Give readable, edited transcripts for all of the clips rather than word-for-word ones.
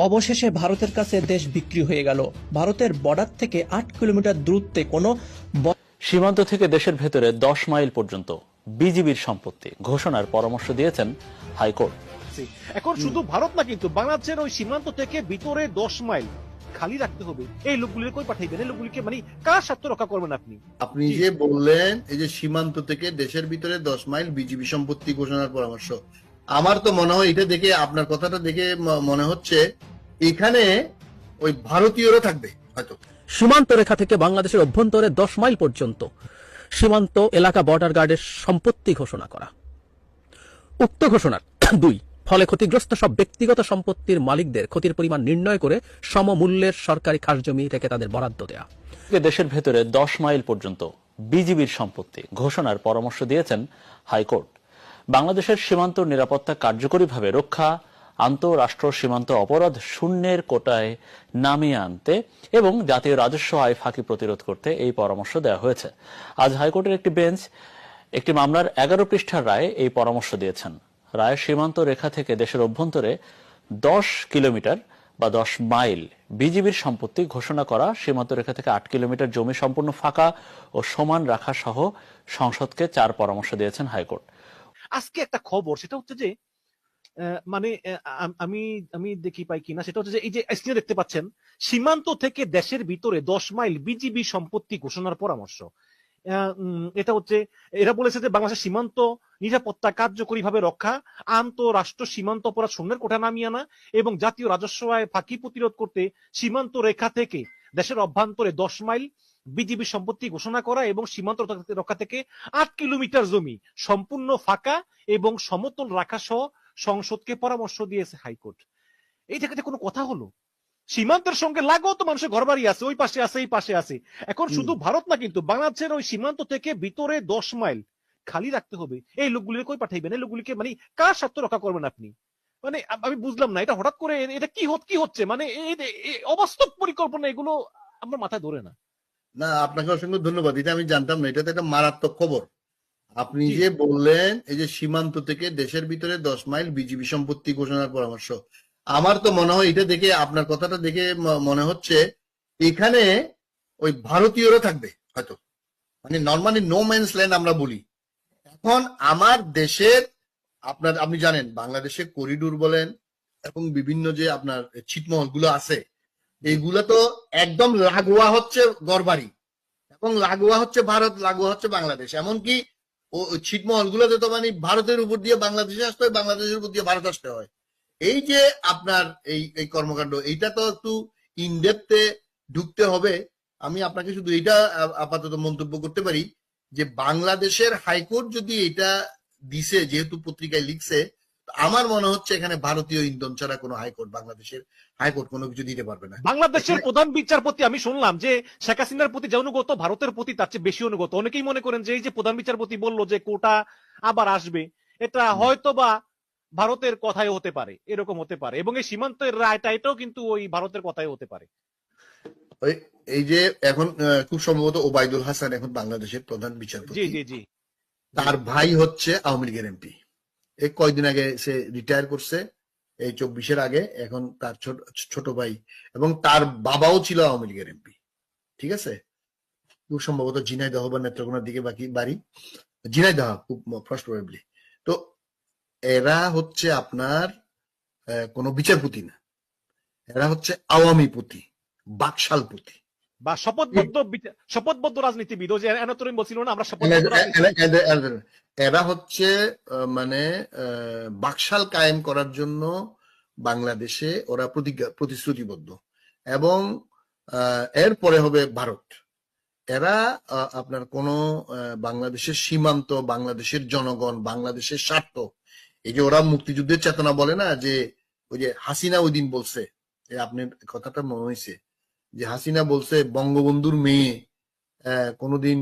অবশেষে ভারতের কাছে দেশ বিক্রি হয়ে গেল। ভারতের বর্ডার থেকে ৮ কিলোমিটার দূরত্বে কোনো সীমান্ত থেকে দেশের ভেতরে 10 মাইল পর্যন্ত বিজিবির সম্পত্তি ঘোষণার পরামর্শ দিয়েছেন হাইকোর্ট। এখন শুধু ভারত না, কিন্তু বাংলাদেশের ওই সীমান্ত থেকে ভিতরে 10 মাইল খালি রাখতে হবে। এই লোকগুলিকে কই পাঠাইবেন? এই লোকগুলিকে মানে কার স্বার্থ রক্ষা করবেন আপনি? আপনি যে বললেন এই যে সীমান্ত থেকে দেশের ভিতরে 10 মাইল বিজিবি সম্পত্তি ঘোষণার পরামর্শ, আমার তো মনে হয় এটা দেখে, আপনার কথাটা দেখে মনে হচ্ছে এখানে ওই ভারতীয়রা থাকবে হয়তো। সীমান্ত রেখা থেকে বাংলাদেশের অভ্যন্তরে 10 মাইল পর্যন্ত সীমান্ত এলাকা বর্ডার গার্ডের সম্পত্তি ঘোষণা করা। উক্ত ঘোষণার 2, ফলে ক্ষতিগ্রস্ত সব ব্যক্তিগত সম্পত্তির মালিকদের ক্ষতির পরিমাণ নির্ণয় করে সমমূল্যের সরকারি খাসজমি রেখে তাদের বরাদ্দ দেয়া। দেশের ভেতরে 10 মাইল পর্যন্ত বিজিবির সম্পত্তি ঘোষণার পরামর্শ দিয়েছেন হাইকোর্ট। বাংলাদেশের সীমান্ত নিরাপত্তা কার্যকরীভাবে রক্ষা, আন্তঃরাষ্ট্র সীমান্ত অপরাধ শূন্যের কোটায় নামিয়ে আনতে এবং জাতীয় রাজস্ব আয় ফাঁকি প্রতিরোধ করতে এই পরামর্শ দেওয়া হয়েছে। আজ হাইকোর্টের একটি বেঞ্চ একটি মামলার 11 পৃষ্ঠার রায়ে এই পরামর্শ দিয়েছেন। রায় সীমান্ত রেখা থেকে দেশের অভ্যন্তরে 10 কিলোমিটার বা 10 মাইল বিজিবির সম্পত্তি ঘোষণা করা, সীমান্ত রেখা থেকে 8 কিলোমিটার জমি সম্পূর্ণ ফাঁকা ও সমান রাখা সহ সংসদকে 4 পরামর্শ দিয়েছেন হাইকোর্ট। আজকে একটা খবর, সেটা হচ্ছে যে মানে আমি আমি দেখি পাই কিনা, সেটা হচ্ছে যে এই যে স্ক্রিনে দেখতে পাচ্ছেন, সীমান্ত থেকে দেশের ভিতরে 10 মাইল বিজিবি সম্পত্তি ঘোষণার পরামর্শ। এটা হচ্ছে, এরা বলেছে যে বাংলাদেশের সীমান্ত নিরাপত্তা কার্যকরীভাবে রক্ষা, আন্তঃরাষ্ট্র সীমান্ত অপরাধ শূন্যের কোঠা নামিয়ে আনা এবং জাতীয় রাজস্ব আয় ফাঁকি প্রতিরোধ করতে সীমান্ত রেখা থেকে দেশের অভ্যন্তরে 10 মাইল বিজিবি সম্পত্তি ঘোষণা করা এবং সীমান্ত রক্ষা থেকে 8 কিলোমিটার জমি সম্পূর্ণ ফাঁকা এবং সমতল রাখা সহ সংসদকে পরামর্শ দিয়েছে হাইকোর্ট। এই জায়গাতে কোনো কথা হলো? সীমান্তের সঙ্গে লাগোও তো মানুষের ঘর বাড়ি আছে, ওই পাশে আছে, এই পাশে আছে। এখন শুধু ভারত না, কিন্তু বাংলাদেশের ওই সীমান্ত থেকে ভিতরে 10 মাইল খালি রাখতে হবে। এই লোকগুলিকে কই পাঠাইবেন? এই লোকগুলিকে মানে কার স্বার্থ রক্ষা করবেন আপনি? মানে আমি বুঝলাম না, এটা হঠাৎ করে এটা কি হচ্ছে? মানে অবাস্তব পরিকল্পনা, এগুলো আমার মাথায় ধরে না। না, আপনাকে অসংখ্য ধন্যবাদ। এটা আমি জানতাম না, এটা তো একটা মারাত্মক খবর। আপনি যে বললেন এই যে সীমান্ত থেকে দেশের ভিতরে 10 মাইল বিজিবি সম্পত্তি ঘোষণার পরামর্শ, আমার তো মনে হয় এটা দেখে, আপনার কথাটা দেখে মনে হচ্ছে এখানে ওই ভারতীয়রা থাকবে হয়তো, মানে নর্মালি নো ম্যানস ল্যান্ড আমরা বলি। এখন আমার দেশের, আপনি জানেন বাংলাদেশে করিডোর বলেন এবং বিভিন্ন যে আপনার ছিটমহল গুলো আছে, এইগুলো তো একদম লাগোয়া হচ্ছে গড়বাড়ি এবং লাগোয়া হচ্ছে ভারত, লাগোয়া হচ্ছে বাংলাদেশ। এমনকি ও ছিটমহল গুলোতে তো মানে ভারতের উপর দিয়ে বাংলাদেশে আসতে হয়, বাংলাদেশের উপর দিয়ে ভারত আসতে হয়। এই যে আপনার এই কর্মকাণ্ড, এইটা তো একটু ইনডেপথে ঢুকতে হবে। আমি আপনাকে শুধু এইটা আপাতত মন্তব্য করতে পারি যে বাংলাদেশের হাইকোর্ট যদি এটা দিছে, যেহেতু পত্রিকায় লিখছে, আমার মনে হচ্ছে এখানে ভারতীয় ইন্ধন ছাড়া কোনো হাইকোর্ট, বাংলাদেশের হাইকোর্ট কোনো কিছু দিতে পারবে না। বাংলাদেশের প্রধান বিচারপতি, আমি শুনলাম যে শেখ হাসিনার প্রতি যে অনুগত, ভারতের প্রতি তার চেয়ে বেশি অনুগত। অনেকেই মনে করেন যে এই যে প্রধান বিচারপতি বললো যে কোটা আবার আসবে, এটা হয়তো বা ভারতের কথাই হতে পারে, এরকম হতে পারে। এবং এই সীমান্তের রায়টা, এটাও কিন্তু ওই ভারতের কথাই হতে পারে। এই যে এখন খুব সম্ভবত ওবায়দুল হাসান এখন বাংলাদেশের প্রধান বিচারপতি। জি জি জি। তার ভাই হচ্ছে আওয়ামী লীগের এমপি। এই কয়দিন আগে সে রিটায়ার করছে, এই 24-এর আগে। এখন তার ছোট ভাই এবং তার বাবাও ছিল আওয়ামী লীগের এমপি। ঠিক আছে, খুব সম্ভবত ঝিনাইদহ বা নেত্রকোনার দিকে বাড়ি, ঝিনাইদহ খুব ফার্স্ট প্রবাবলি। তো এরা হচ্ছে আপনার কোনো বিচারপতি না, এরা হচ্ছে আওয়ামী পতি, বাকশালপতি বা শপথবদ্ধ রাজনীতিবিদ। যে এনাতরিন বলছিল না, আমরা এরা হচ্ছে মানে বাকশাল কায়েম করার জন্য বাংলাদেশে ওরা প্রতিশ্রুতিবদ্ধ। এবং এরপরে হবে ভারত। এরা আপনার কোন বাংলাদেশের সীমান্ত, বাংলাদেশের জনগণ, বাংলাদেশের স্বার্থ, এই যে ওরা মুক্তিযুদ্ধের চেতনা বলে না, যে ওই যে হাসিনা ওই দিন বলছে, আপনার কথাটা মনে হয়েছে যে হাসিনা বলছে বঙ্গবন্ধুর মেয়ে কোনোদিন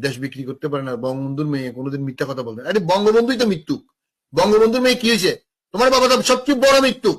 দেশ বিক্রি করতে পারে না, বঙ্গবন্ধুর মেয়ে কোনোদিন মিথ্যা কথা বলবে। আরে বঙ্গবন্ধুই তো মৃত্যু, বঙ্গবন্ধুর মেয়ে কি হয়েছে? তোমার বাবা তো সবচেয়ে বড় মৃত্যু।